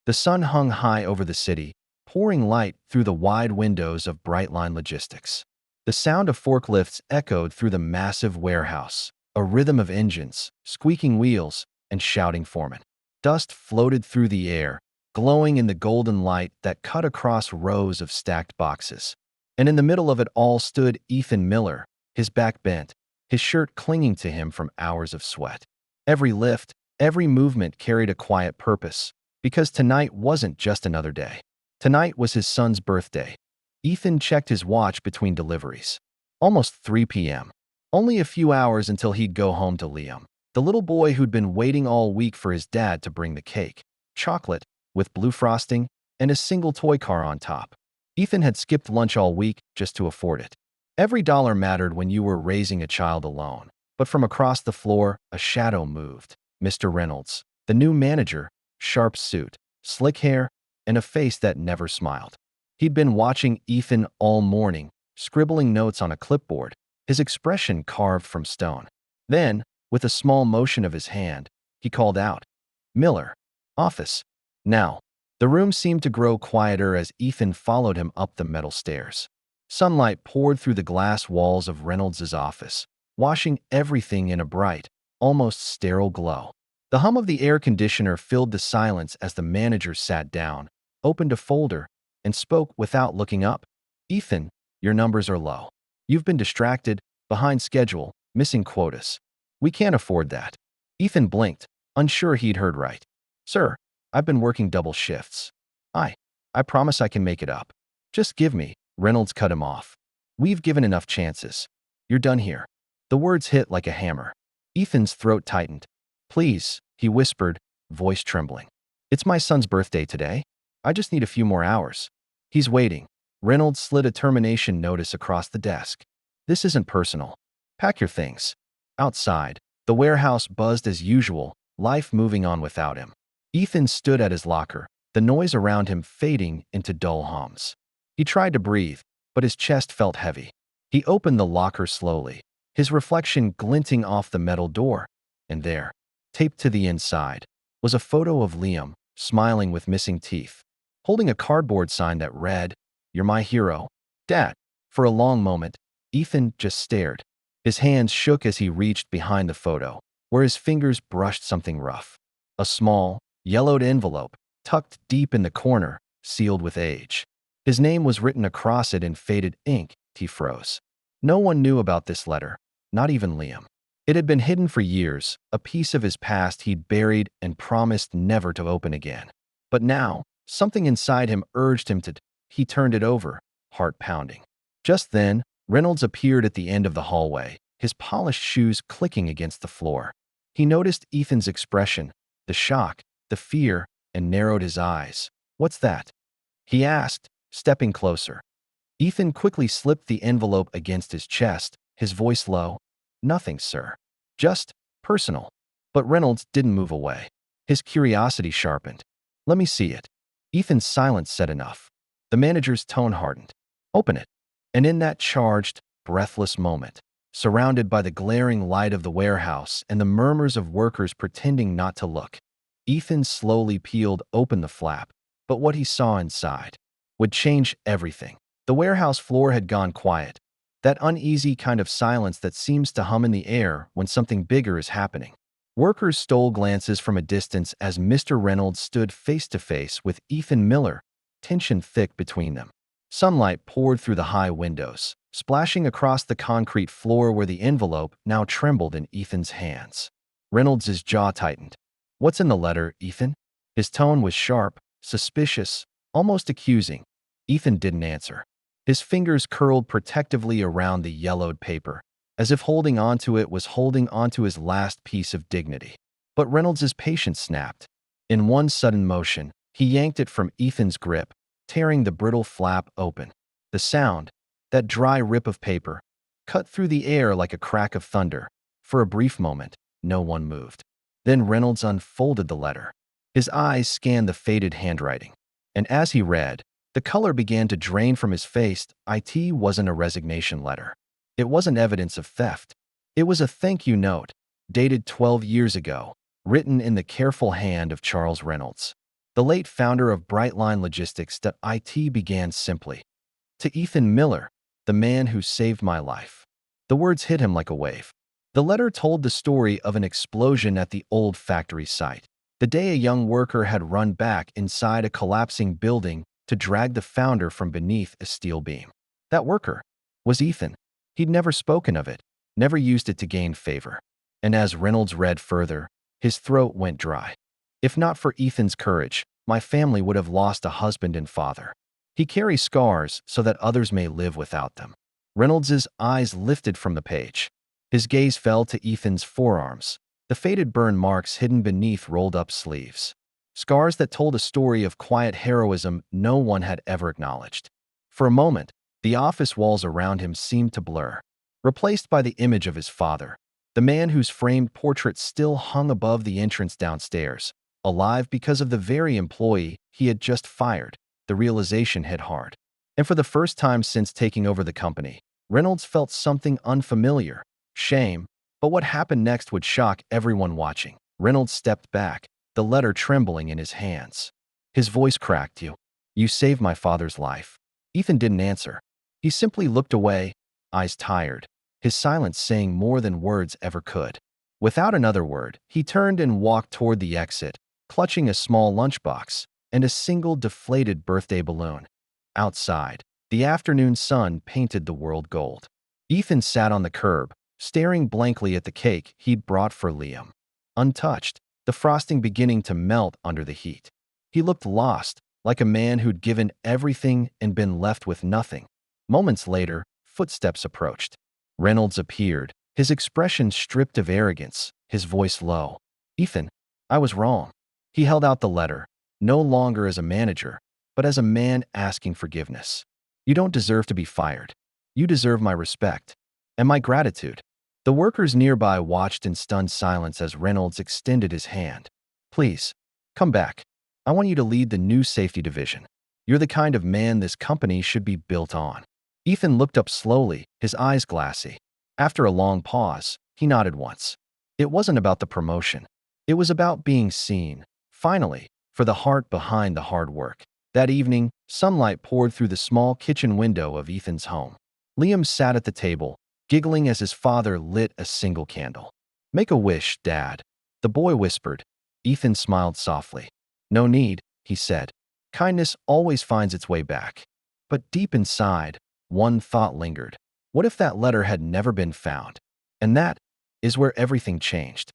The sun hung high over the city, pouring light through the wide windows of Brightline Logistics. The sound of forklifts echoed through the massive warehouse, a rhythm of engines, squeaking wheels, and shouting foremen. Dust floated through the air, glowing in the golden light that cut across rows of stacked boxes. And in the middle of it all stood Ethan Miller, his back bent, his shirt clinging to him from hours of sweat. Every lift, every movement carried a quiet purpose, because tonight wasn't just another day. Tonight was his son's birthday. Ethan checked his watch between deliveries. Almost 3 p.m. Only a few hours until he'd go home to Liam, the little boy who'd been waiting all week for his dad to bring the cake, chocolate, with blue frosting, and a single toy car on top. Ethan had skipped lunch all week just to afford it. Every dollar mattered when you were raising a child alone. But from across the floor, a shadow moved. Mr. Reynolds, the new manager, sharp suit, slick hair, and a face that never smiled. He'd been watching Ethan all morning, scribbling notes on a clipboard, his expression carved from stone. Then, with a small motion of his hand, he called out, "Miller, office, now." The room seemed to grow quieter as Ethan followed him up the metal stairs. Sunlight poured through the glass walls of Reynolds's office, washing everything in a bright, almost sterile glow. The hum of the air conditioner filled the silence as the manager sat down, opened a folder, and spoke without looking up. "Ethan, your numbers are low. You've been distracted, behind schedule, missing quotas. We can't afford that." Ethan blinked, unsure he'd heard right. "Sir, I've been working double shifts. I promise I can make it up. Just give me," Reynolds cut him off. "We've given enough chances. You're done here." The words hit like a hammer. Ethan's throat tightened. "Please," he whispered, voice trembling. "It's my son's birthday today. I just need a few more hours." "He's waiting." Reynolds slid a termination notice across the desk. "This isn't personal. Pack your things." Outside, the warehouse buzzed as usual, life moving on without him. Ethan stood at his locker, the noise around him fading into dull hums. He tried to breathe, but his chest felt heavy. He opened the locker slowly, his reflection glinting off the metal door, and there, taped to the inside, was a photo of Liam, smiling with missing teeth, holding a cardboard sign that read, "You're my hero, Dad." For a long moment, Ethan just stared. His hands shook as he reached behind the photo, where his fingers brushed something rough. A small, yellowed envelope, tucked deep in the corner, sealed with age. His name was written across it in faded ink. He froze. No one knew about this letter, not even Liam. It had been hidden for years, a piece of his past he'd buried and promised never to open again. But now, something inside him urged him to. He turned it over, heart pounding. Just then, Reynolds appeared at the end of the hallway, his polished shoes clicking against the floor. He noticed Ethan's expression, the shock, the fear, and narrowed his eyes. "What's that?" he asked, stepping closer. Ethan quickly slipped the envelope against his chest, his voice low. "Nothing, sir. Just personal." But Reynolds didn't move away. His curiosity sharpened. "Let me see it." Ethan's silence said enough. The manager's tone hardened. "Open it." And in that charged, breathless moment, surrounded by the glaring light of the warehouse and the murmurs of workers pretending not to look, Ethan slowly peeled open the flap. But what he saw inside would change everything. The warehouse floor had gone quiet, that uneasy kind of silence that seems to hum in the air when something bigger is happening. Workers stole glances from a distance as Mr. Reynolds stood face to face with Ethan Miller, tension thick between them. Sunlight poured through the high windows, splashing across the concrete floor where the envelope now trembled in Ethan's hands. Reynolds' jaw tightened. "What's in the letter, Ethan?" His tone was sharp, suspicious, almost accusing. Ethan didn't answer. His fingers curled protectively around the yellowed paper, as if holding onto it was holding onto his last piece of dignity. But Reynolds' patience snapped. In one sudden motion, he yanked it from Ethan's grip, tearing the brittle flap open. The sound, that dry rip of paper, cut through the air like a crack of thunder. For a brief moment, no one moved. Then Reynolds unfolded the letter. His eyes scanned the faded handwriting. And as he read, the color began to drain from his face. It wasn't a resignation letter. It wasn't evidence of theft. It was a thank you note, dated 12 years ago, written in the careful hand of Charles Reynolds. The late founder of Brightline Logistics. It began simply. To Ethan Miller, the man who saved my life. The words hit him like a wave. The letter told the story of an explosion at the old factory site. The day a young worker had run back inside a collapsing building to drag the founder from beneath a steel beam. That worker was Ethan. He'd never spoken of it, never used it to gain favor. And as Reynolds read further, his throat went dry. If not for Ethan's courage, my family would have lost a husband and father. He carries scars so that others may live without them. Reynolds's eyes lifted from the page. His gaze fell to Ethan's forearms, the faded burn marks hidden beneath rolled-up sleeves. Scars that told a story of quiet heroism no one had ever acknowledged. For a moment, the office walls around him seemed to blur, replaced by the image of his father, the man whose framed portrait still hung above the entrance downstairs, alive because of the very employee he had just fired. The realization hit hard. And for the first time since taking over the company, Reynolds felt something unfamiliar, shame. But what happened next would shock everyone watching. Reynolds stepped back, the letter trembling in his hands. His voice cracked. You saved my father's life. Ethan didn't answer. He simply looked away, eyes tired, his silence saying more than words ever could. Without another word, he turned and walked toward the exit, clutching a small lunchbox and a single deflated birthday balloon. Outside, the afternoon sun painted the world gold. Ethan sat on the curb, staring blankly at the cake he'd brought for Liam. Untouched, the frosting beginning to melt under the heat. He looked lost, like a man who'd given everything and been left with nothing. Moments later, footsteps approached. Reynolds appeared, his expression stripped of arrogance, his voice low. Ethan, I was wrong. He held out the letter, no longer as a manager, but as a man asking forgiveness. You don't deserve to be fired. You deserve my respect and my gratitude. The workers nearby watched in stunned silence as Reynolds extended his hand. Please, come back. I want you to lead the new safety division. You're the kind of man this company should be built on. Ethan looked up slowly, his eyes glassy. After a long pause, he nodded once. It wasn't about the promotion. It was about being seen, finally, for the heart behind the hard work. That evening, sunlight poured through the small kitchen window of Ethan's home. Liam sat at the table, giggling as his father lit a single candle. Make a wish, Dad, the boy whispered. Ethan smiled softly. No need, he said. Kindness always finds its way back. But deep inside, one thought lingered. What if that letter had never been found? And that is where everything changed.